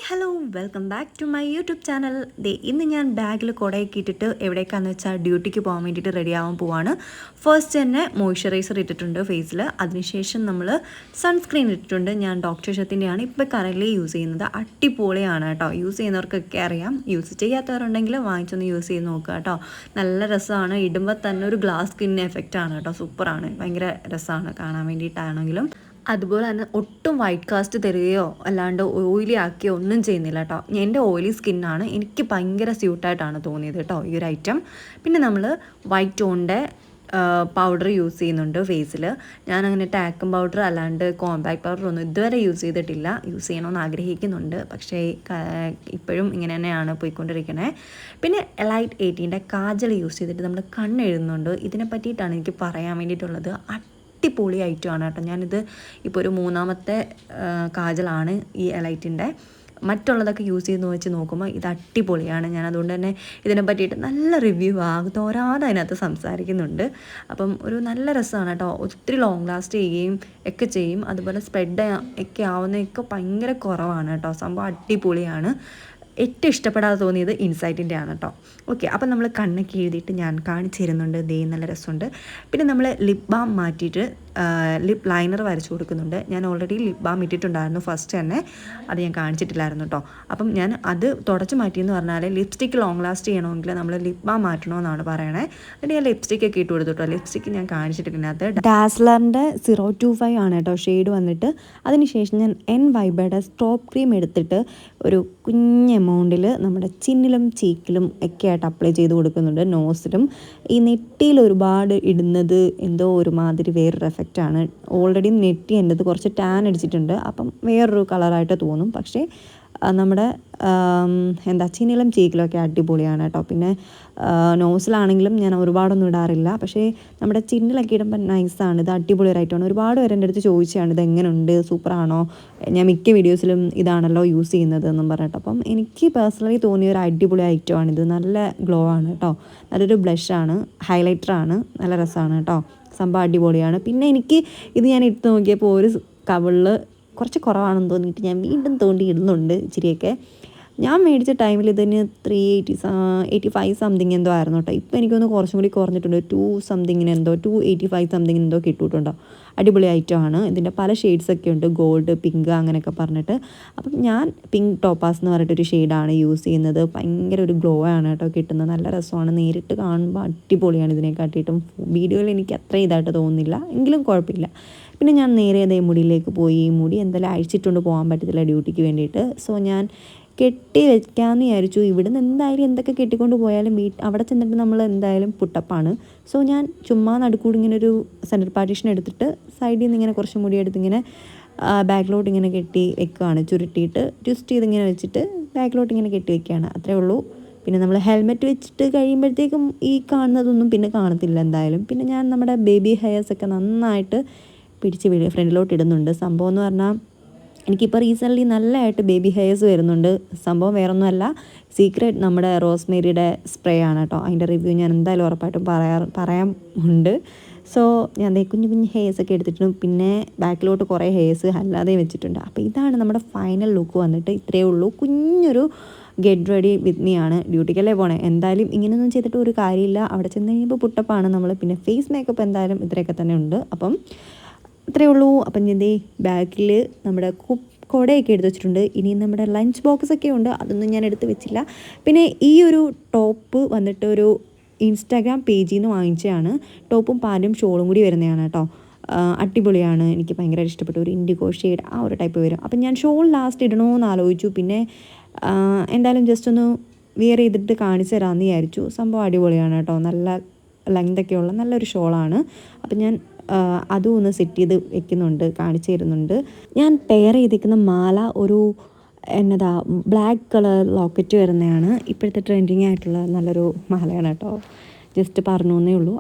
Hello welcome back to my YouTube channel. ഇന്ന് ഞാൻ ബാഗിൽ കുടയൊക്കെ ഇട്ടിട്ട് എവിടേക്കാണെന്ന് വെച്ചാൽ ഡ്യൂട്ടിക്ക് പോകാൻ വേണ്ടിയിട്ട് റെഡി ആവാൻ പോവാണ്. ഫസ്റ്റ് തന്നെ മോയ്സ്ചറൈസർ ഇട്ടിട്ടുണ്ട് ഫേസിൽ, അതിനുശേഷം നമ്മൾ സൺസ്ക്രീൻ ഇട്ടിട്ടുണ്ട്. ഞാൻ ഡോക്ടർ ഷത്തിൻ്റെയാണ് ഇപ്പോൾ കറൻറ്റ്ലി യൂസ് ചെയ്യുന്നത്. അടിപൊളിയാണ് കേട്ടോ. യൂസ് ചെയ്യുന്നവർക്കൊക്കെ അറിയാം, യൂസ് ചെയ്യാത്തവരുണ്ടെങ്കിൽ വാങ്ങിച്ചൊന്ന് യൂസ് ചെയ്ത് നോക്കുക കേട്ടോ. നല്ല രസമാണ്, ഇടുമ്പോൾ തന്നെ ഒരു ഗ്ലാസ് സ്കിൻ എഫക്റ്റ് ആണ് കേട്ടോ. സൂപ്പറാണ്, ഭയങ്കര രസമാണ് കാണാൻ വേണ്ടിയിട്ടാണെങ്കിലും. അതുപോലെ തന്നെ ഒട്ടും വൈറ്റ് കാസ്റ്റ് തരികയോ അല്ലാണ്ട് ഓയിലി ആക്കിയോ ഒന്നും ചെയ്യുന്നില്ല കേട്ടോ. എൻ്റെ ഓയിലി സ്കിന്നാണ്, എനിക്ക് ഭയങ്കര സ്യൂട്ടായിട്ടാണ് തോന്നിയത് കേട്ടോ ഈ ഒരു ഐറ്റം. പിന്നെ നമ്മൾ വൈറ്റ് ടോണിൻ്റെ പൗഡർ യൂസ് ചെയ്യുന്നുണ്ട് ഫേസിൽ. ഞാനങ്ങനെ ടാക്കും പൗഡർ അല്ലാണ്ട് കോമ്പാക്ട് പൗഡർ ഒന്നും ഇതുവരെ യൂസ് ചെയ്തിട്ടില്ല. യൂസ് ചെയ്യണമെന്ന് ആഗ്രഹിക്കുന്നുണ്ട്, പക്ഷേ ഇപ്പോഴും ഇങ്ങനെ തന്നെയാണ് പോയിക്കൊണ്ടിരിക്കണേ. പിന്നെ എലൈറ്റ് 18ൻ്റെ കാജൽ യൂസ് ചെയ്തിട്ട് നമ്മൾ കണ്ണെഴുതുന്നുണ്ട്. ഇതിനെ പറ്റിയിട്ടാണ് എനിക്ക് പറയാൻ വേണ്ടിയിട്ടുള്ളത്. അടിപൊളി ഐറ്റമാണ് കേട്ടോ. ഞാനിത് ഇപ്പോൾ ഒരു മൂന്നാമത്തെ കാജലാണ് ഈ എലൈറ്റിൻ്റെ. മറ്റുള്ളതൊക്കെ യൂസ് ചെയ്ത് വെച്ച് നോക്കുമ്പോൾ ഇത് അടിപൊളിയാണ്. ഞാൻ അതുകൊണ്ട് തന്നെ ഇതിനെ പറ്റിയിട്ട് നല്ല റിവ്യൂ തോരാതെ അതിനകത്ത് സംസാരിക്കുന്നുണ്ട്. അപ്പം ഒരു നല്ല രസമാണ് കേട്ടോ. ഒത്തിരി ലോങ് ലാസ്റ്റ് ചെയ്യുകയും ഒക്കെ ചെയ്യും. അതുപോലെ സ്പ്രെഡ് ഒക്കെ ആവുന്നതൊക്കെ ഭയങ്കര കുറവാണ് കേട്ടോ. സംഭവം അടിപൊളിയാണ്. ഏറ്റവും ഇഷ്ടപ്പെടാതെ തോന്നിയത് ഇൻസൈറ്റിൻ്റെ ആണ് കേട്ടോ. ഓക്കെ, അപ്പം നമ്മൾ കണ്ണൊക്കെ എഴുതിയിട്ട് ഞാൻ കാണിച്ചു തരുന്നുണ്ട്. നല്ല രസമുണ്ട്. പിന്നെ നമ്മൾ ലിപ് ബാം മാറ്റിയിട്ട് ലിപ് ലൈനർ വരച്ചു കൊടുക്കുന്നുണ്ട്. ഞാൻ ഓൾറെഡി ലിപ് ബാം ഇട്ടിട്ടുണ്ടായിരുന്നു ഫസ്റ്റ് തന്നെ, അത് ഞാൻ കാണിച്ചിട്ടില്ലായിരുന്നു കേട്ടോ. അപ്പം ഞാൻ അത് തുടച്ച് മാറ്റിയെന്ന് പറഞ്ഞാൽ ലിപ്സ്റ്റിക്ക് ലോങ് ലാസ്റ്റ് ചെയ്യണമെങ്കിൽ നമ്മൾ ലിപ് ബാം മാറ്റണമെന്നാണ് പറയണേ. എന്നിട്ട് ഞാൻ ലിപ്സ്റ്റിക്കൊക്കെ ഇട്ട് കൊടുത്തു കേട്ടോ. ലിപ്സ്റ്റിക്ക് ഞാൻ കാണിച്ചിട്ടില്ലാത്ത ഡാസ്ലറിൻ്റെ 025 ആണ് കേട്ടോ ഷെയ്ഡ് വന്നിട്ട്. അതിനുശേഷം ഞാൻ വൈബയുടെ സ്ട്രോപ്പ് ക്രീം എടുത്തിട്ട് ഒരു കുഞ്ഞ് എമൗണ്ടിൽ നമ്മുടെ ചിന്നിലും ചീക്കിലും ഒക്കെ ആയിട്ട് അപ്ലൈ ചെയ്ത് കൊടുക്കുന്നുണ്ട്. നോസിലും ഈ നെറ്റിയിൽ ഒരുപാട് ഇടുന്നത് എന്തോ ഒരുമാതിരി വേറൊരു എഫക്റ്റാണ്. ഓൾറെഡി നെറ്റി എൻ്റെത് കുറച്ച് ടാൻ അടിച്ചിട്ടുണ്ട്, അപ്പം വേറൊരു കളറായിട്ട് തോന്നും. പക്ഷേ നമ്മുടെ ചിന്നിലും ചീക്കിലും ഒക്കെ അടിപൊളിയാണ് കേട്ടോ. പിന്നെ നോസിലാണെങ്കിലും ഞാൻ ഒരുപാടൊന്നും ഇടാറില്ല, പക്ഷേ നമ്മുടെ ചിന്നിലൊക്കെ ഇടുമ്പോൾ നൈസാണ്. ഇത് അടിപൊളി റൈറ്റാണ്. ഒരുപാട് പേര് എൻ്റെ അടുത്ത് ചോദിച്ചാണ് ഇത് എങ്ങനെയുണ്ട്, സൂപ്പറാണോ, ഞാൻ മിക്ക വീഡിയോസിലും ഇതാണല്ലോ യൂസ് ചെയ്യുന്നത് എന്നും പറഞ്ഞിട്ട്. അപ്പം എനിക്ക് പേഴ്സണലി തോന്നിയ ഒരു അടിപൊളി ഐറ്റമാണിത്. നല്ല ഗ്ലോ ആണ് കേട്ടോ. നല്ലൊരു ബ്ലഷാണ്, ഹൈലൈറ്ററാണ്, നല്ല രസമാണ് കേട്ടോ. സംഭവം അടിപൊളിയാണ്. പിന്നെ എനിക്ക് ഇത് ഞാൻ ഇട്ട് നോക്കിയപ്പോൾ ഒരു കവിളിൽ കുറച്ച് കുറവാണെന്ന് തോന്നിയിട്ട് ഞാൻ വീണ്ടും തോണ്ടി ഇടുന്നുണ്ട് ഇച്ചിരിയൊക്കെ. ഞാൻ മേടിച്ച ടൈമിൽ ഇതിന് 385 സംതിങ് എന്തോ ആയിരുന്നു കേട്ടോ. ഇപ്പോൾ എനിക്കൊന്ന് കുറച്ചും കൂടി കുറഞ്ഞിട്ടുണ്ട്. 2 സംതിങ്ങിന് എന്തോ 285 സംതിങ്ങിന് എന്തോ കിട്ടിയിട്ടുണ്ടോ. അടിപൊളി ഐറ്റമാണ്. ഇതിൻ്റെ പല ഷെയ്ഡ്സൊക്കെ ഉണ്ട്, ഗോൾഡ്, പിങ്ക് അങ്ങനെയൊക്കെ പറഞ്ഞിട്ട്. അപ്പം ഞാൻ പിങ്ക് ടോപ്പാസ് എന്ന് പറഞ്ഞിട്ടൊരു ഷെയ്ഡാണ് യൂസ് ചെയ്യുന്നത്. ഭയങ്കര ഒരു ഗ്ലോ ആണ് കേട്ടോ കിട്ടുന്നത്. നല്ല രസമാണ്, നേരിട്ട് കാണുമ്പോൾ അടിപൊളിയാണ്. ഇതിനെ കാട്ടിയിട്ടും വീഡിയോയിൽ എനിക്ക് അത്ര ഇതായിട്ട് തോന്നുന്നില്ല, എങ്കിലും കുഴപ്പമില്ല. പിന്നെ ഞാൻ നേരെ അതേ മുടിയിലേക്ക് പോയി. മുടി എന്തായാലും അഴിച്ചിട്ടുകൊണ്ട് പോകാൻ പറ്റത്തില്ല ഡ്യൂട്ടിക്ക് വേണ്ടിയിട്ട്. സോ ഞാൻ കെട്ടി വെക്കാമെന്ന് വിചാരിച്ചു. ഇവിടുന്ന് എന്തായാലും എന്തൊക്കെ കെട്ടിക്കൊണ്ട് പോയാലും അവിടെ ചെന്നിട്ട് നമ്മൾ എന്തായാലും പുട്ടപ്പാണ്. സോ ഞാൻ ചുമ്മാ നടുക്കൂടി ഇങ്ങനെ ഒരു സെൻറ്റർ പാർട്ടീഷൻ എടുത്തിട്ട് സൈഡിൽ നിന്ന് ഇങ്ങനെ കുറച്ച് മുടി എടുത്ത് ഇങ്ങനെ ബാക്കിലോട്ട് ഇങ്ങനെ കെട്ടി വെക്കുകയാണ്. ചുരുട്ടിയിട്ട് ട്വിസ്റ്റ് ചെയ്തിങ്ങനെ വെച്ചിട്ട് ബാക്കിലോട്ട് ഇങ്ങനെ കെട്ടി വെക്കുകയാണ്. അത്രേ ഉള്ളൂ. പിന്നെ നമ്മൾ ഹെൽമെറ്റ് വെച്ചിട്ട് കഴിയുമ്പോഴത്തേക്കും ഈ കാണുന്നതൊന്നും പിന്നെ കാണത്തില്ല എന്തായാലും. പിന്നെ ഞാൻ നമ്മുടെ ബേബി ഹെയർസൊക്കെ നന്നായിട്ട് പിടിച്ച് ഫ്രണ്ടിലോട്ട് ഇടുന്നുണ്ട്. സംഭവം എന്ന് പറഞ്ഞാൽ എനിക്കിപ്പോൾ റീസെൻ്റ്ലി നല്ലതായിട്ട് ബേബി ഹെയർസ് വരുന്നുണ്ട്. സംഭവം വേറൊന്നുമല്ല, സീക്രട്ട് നമ്മുടെ റോസ്മേരിയുടെ സ്പ്രേ ആണ് കേട്ടോ. അതിൻ്റെ റിവ്യൂ ഞാൻ എന്തായാലും ഉറപ്പായിട്ടും പറയാൻ ഉണ്ട്. സോ ഞാൻ കുഞ്ഞു കുഞ്ഞു ഹെയർസൊക്കെ എടുത്തിട്ടുണ്ട്. പിന്നെ ബാക്കിലോട്ട് കുറേ ഹെയർസ് അല്ലാതെ വെച്ചിട്ടുണ്ട്. അപ്പോൾ ഇതാണ് നമ്മുടെ ഫൈനൽ ലുക്ക് വന്നിട്ട്. ഇത്രയേ ഉള്ളൂ. കുഞ്ഞൊരു ഗെറ്റ് റെഡി വിത്ത് മീ ആണ്. ഡ്യൂട്ടിക്കല്ലേ പോണേ, എന്തായാലും ഇങ്ങനെയൊന്നും ചെയ്തിട്ട് ഒരു കാര്യമില്ല. അവിടെ ചെന്ന് കഴിയുമ്പോൾ പുട്ടപ്പാണ് നമ്മൾ. പിന്നെ ഫേസ് മേക്കപ്പ് എന്തായാലും ഇത്രയൊക്കെ തന്നെ ഉണ്ട്. അപ്പം ഇത്രയേ ഉള്ളൂ. അപ്പം ഞാൻ ബാക്കിൽ നമ്മുടെ കുടയൊക്കെ എടുത്ത് വെച്ചിട്ടുണ്ട്. ഇനി നമ്മുടെ ലഞ്ച് ബോക്സൊക്കെ ഉണ്ട്, അതൊന്നും ഞാൻ എടുത്ത് വെച്ചില്ല. പിന്നെ ഈ ഒരു ടോപ്പ് വന്നിട്ട് ഒരു ഇൻസ്റ്റാഗ്രാം പേജിൽ നിന്ന് വാങ്ങിച്ചതാണ്. ടോപ്പും പാൻറ്റും ഷോളും കൂടി വരുന്നതാണ് കേട്ടോ. അടിപൊളിയാണ്, എനിക്ക് ഭയങ്കര ഇഷ്ടപ്പെട്ടു. ഒരു ഇൻഡിഗോ ഷെയ്ഡ് ആ ഒരു ടൈപ്പ് വരും. അപ്പം ഞാൻ ഷോൾ ലാസ്റ്റ് ഇടണമെന്ന് ആലോചിച്ചു. പിന്നെ എന്തായാലും ജസ്റ്റ് ഒന്ന് വിയർ ചെയ്തിട്ട് കാണിച്ചു തരാമെന്ന് വിചാരിച്ചു. സംഭവം അടിപൊളിയാണ് കേട്ടോ. നല്ല ലെങ്തൊക്കെയുള്ള നല്ലൊരു ഷോളാണ്. അപ്പം ഞാൻ അതും ഒന്ന് സെറ്റ് ചെയ്ത് വെക്കുന്നുണ്ട്, കാണിച്ചു തരുന്നുണ്ട്. ഞാൻ പെയർ ചെയ്തിരിക്കുന്ന മാല ഒരു ബ്ലാക്ക് കളർ ലോക്കറ്റ് വരുന്നതാണ്. ഇപ്പോഴത്തെ ട്രെൻഡിങ് ആയിട്ടുള്ള നല്ലൊരു മാലയാണ് കേട്ടോ. ജസ്റ്റ് പറഞ്ഞു എന്നേ ഉള്ളൂ.